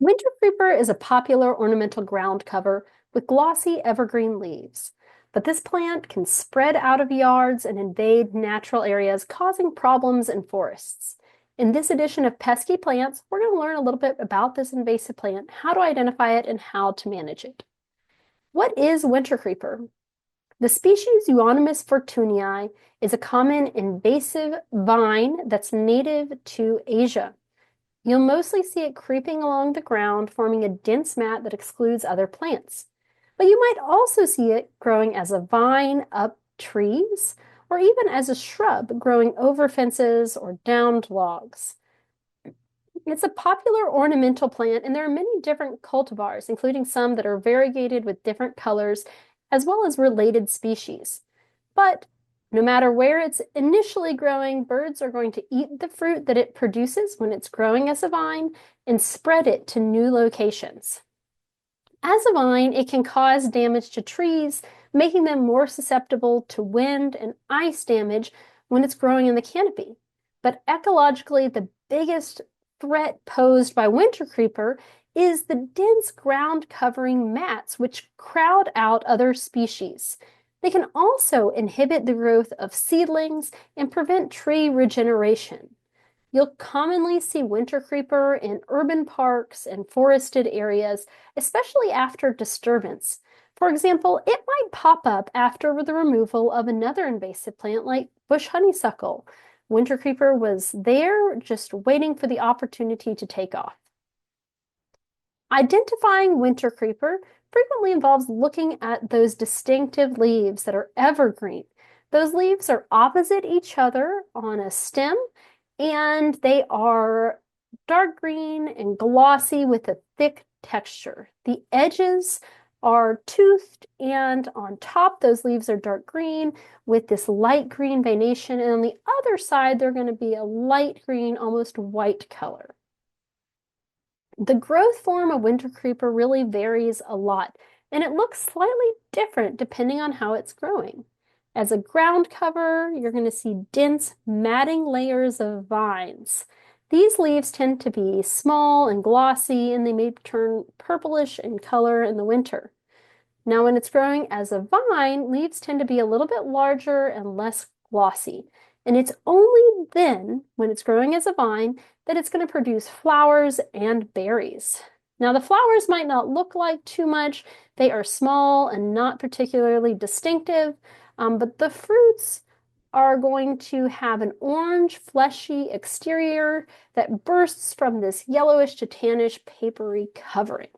Wintercreeper is a popular ornamental ground cover with glossy evergreen leaves, but this plant can spread out of yards and invade natural areas, causing problems in forests. In this edition of Pesky Plants, we're going to learn a little bit about this invasive plant, how to identify it, and how to manage it. What is wintercreeper? The species Euonymus fortunei is a common invasive vine that's native to Asia. You'll mostly see it creeping along the ground, forming a dense mat that excludes other plants. But you might also see it growing as a vine up trees, or even as a shrub growing over fences or downed logs. It's a popular ornamental plant, and there are many different cultivars, including some that are variegated with different colors, as well as related species. But no matter where it's initially growing, birds are going to eat the fruit that it produces when it's growing as a vine and spread it to new locations. As a vine, it can cause damage to trees, making them more susceptible to wind and ice damage when it's growing in the canopy. But ecologically, the biggest threat posed by wintercreeper is the dense ground covering mats, which crowd out other species. They can also inhibit the growth of seedlings and prevent tree regeneration. You'll commonly see wintercreeper in urban parks and forested areas, especially after disturbance. For example, it might pop up after the removal of another invasive plant like bush honeysuckle. Wintercreeper was there just waiting for the opportunity to take off. Identifying wintercreeper frequently involves looking at those distinctive leaves that are evergreen. Those leaves are opposite each other on a stem, and they are dark green and glossy with a thick texture. The edges are toothed, and on top, those leaves are dark green with this light green veination, and on the other side, they're going to be a light green, almost white color. The growth form of wintercreeper really varies a lot, and it looks slightly different depending on how it's growing. As a ground cover, you're going to see dense matting layers of vines. These leaves tend to be small and glossy, and they may turn purplish in color in the winter. Now, when it's growing as a vine, leaves tend to be a little bit larger and less glossy. And it's only then, when it's growing as a vine, that it's going to produce flowers and berries. Now, the flowers might not look like too much. They are small and not particularly distinctive, but the fruits are going to have an orange, fleshy exterior that bursts from this yellowish to tannish papery covering.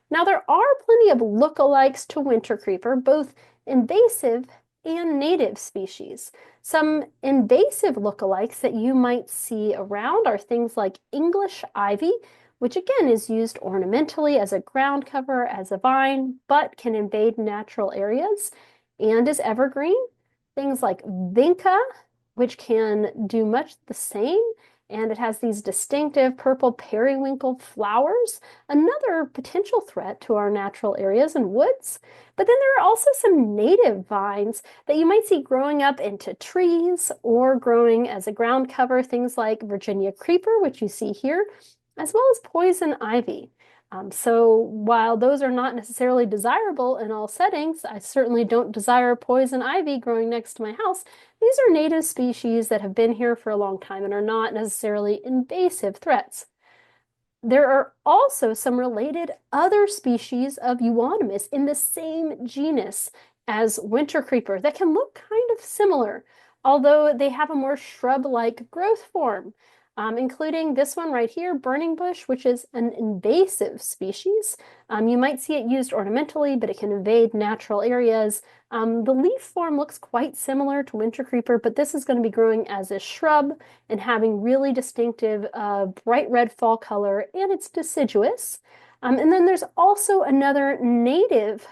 Now, there are plenty of lookalikes to wintercreeper, both invasive and native species. Some invasive lookalikes that you might see around are things like English ivy, which again is used ornamentally as a ground cover, as a vine, but can invade natural areas, and is evergreen. Things like vinca, which can do much the same, and it has these distinctive purple periwinkle flowers, another potential threat to our natural areas and woods. But then there are also some native vines that you might see growing up into trees or growing as a ground cover, things like Virginia creeper, which you see here, as well as poison ivy. So while those are not necessarily desirable in all settings, I certainly don't desire poison ivy growing next to my house. These are native species that have been here for a long time and are not necessarily invasive threats. There are also some related other species of Euonymus in the same genus as wintercreeper that can look kind of similar, although they have a more shrub-like growth form. Including this one right here, burning bush, which is an invasive species. You might see it used ornamentally, but it can invade natural areas. The leaf form looks quite similar to wintercreeper, but this is going to be growing as a shrub and having really distinctive bright red fall color, and it's deciduous. And then there's also another native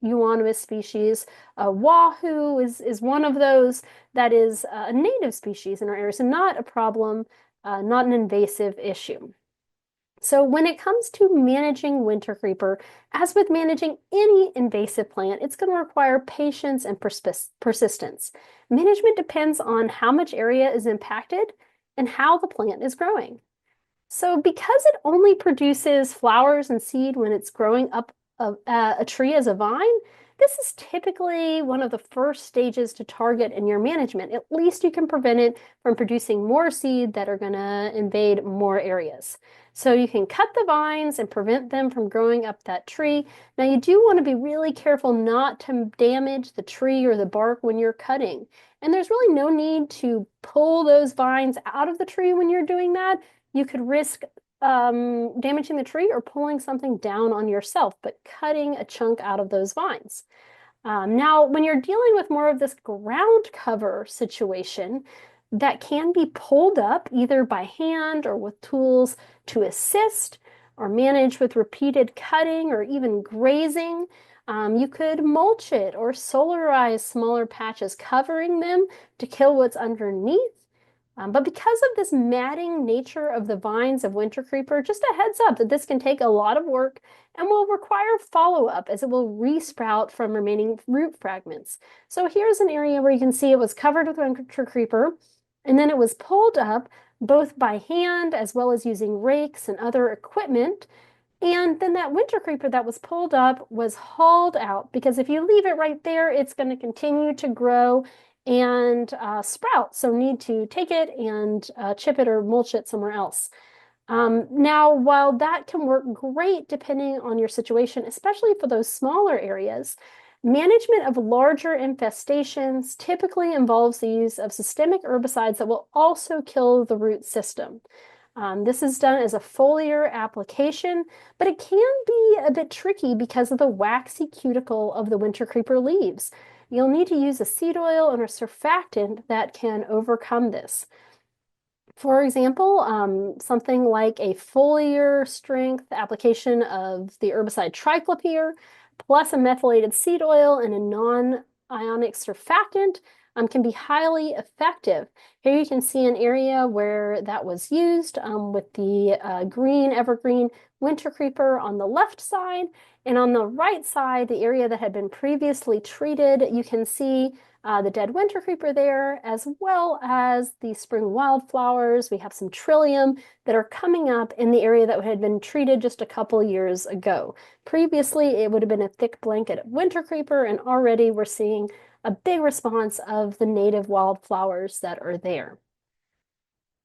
euonymus species. Wahoo is one of those that is a native species in our area, so not a problem. Not an invasive issue. So when it comes to managing wintercreeper, as with managing any invasive plant, it's going to require patience and persistence. Management depends on how much area is impacted and how the plant is growing. So because it only produces flowers and seed when it's growing up a tree as a vine, this is typically one of the first stages to target in your management. At least you can prevent it from producing more seed that are going to invade more areas. So you can cut the vines and prevent them from growing up that tree. Now you do want to be really careful not to damage the tree or the bark when you're cutting. And there's really no need to pull those vines out of the tree when you're doing that. You could risk damaging the tree or pulling something down on yourself, but cutting a chunk out of those vines. Now, when you're dealing with more of this ground cover situation, that can be pulled up either by hand or with tools to assist or manage with repeated cutting or even grazing. You could mulch it or solarize smaller patches, covering them to kill what's underneath. But because of this matting nature of the vines of Wintercreeper, just a heads up that this can take a lot of work and will require follow-up as it will resprout from remaining root fragments. So here's an area where you can see it was covered with Wintercreeper, and then it was pulled up both by hand as well as using rakes and other equipment. And then that Wintercreeper that was pulled up was hauled out because if you leave it right there, it's going to continue to grow and sprout. So need to take it and chip it or mulch it somewhere else. Now, while that can work great depending on your situation, especially for those smaller areas, management of larger infestations typically involves the use of systemic herbicides that will also kill the root system. This is done as a foliar application, but it can be a bit tricky because of the waxy cuticle of the Wintercreeper leaves. You'll need to use a seed oil and a surfactant that can overcome this. For example, something like a foliar strength application of the herbicide triclopyr plus a methylated seed oil and a non-ionic surfactant can be highly effective. Here you can see an area where that was used with the green evergreen Wintercreeper on the left side, and on the right side, the area that had been previously treated, you can see the dead Wintercreeper there, as well as the spring wildflowers. We have some trillium that are coming up in the area that had been treated just a couple years ago. Previously, it would have been a thick blanket of Wintercreeper, and already we're seeing a big response of the native wildflowers that are there.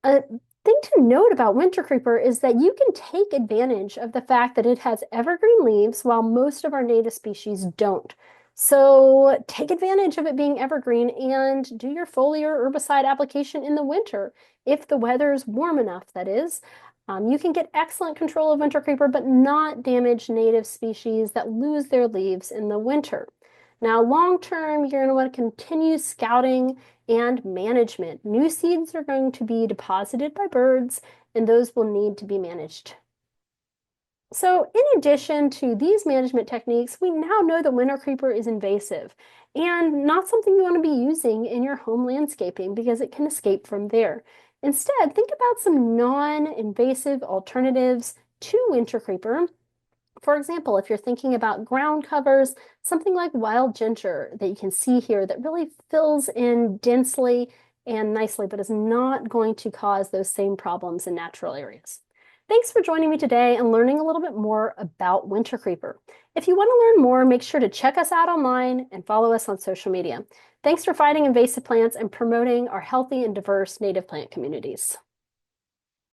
A thing to note about Wintercreeper is that you can take advantage of the fact that it has evergreen leaves while most of our native species don't. So take advantage of it being evergreen and do your foliar herbicide application in the winter, if the weather is warm enough, that is. You can get excellent control of Wintercreeper, but not damage native species that lose their leaves in the winter. Now, long term, you're going to want to continue scouting and management. New seeds are going to be deposited by birds, and those will need to be managed. So in addition to these management techniques, we now know that Wintercreeper is invasive and not something you want to be using in your home landscaping because it can escape from there. Instead, think about some non-invasive alternatives to Wintercreeper. For example, if you're thinking about ground covers, something like wild ginger that you can see here that really fills in densely and nicely, but is not going to cause those same problems in natural areas. Thanks for joining me today and learning a little bit more about Wintercreeper. If you want to learn more, make sure to check us out online and follow us on social media. Thanks for fighting invasive plants and promoting our healthy and diverse native plant communities.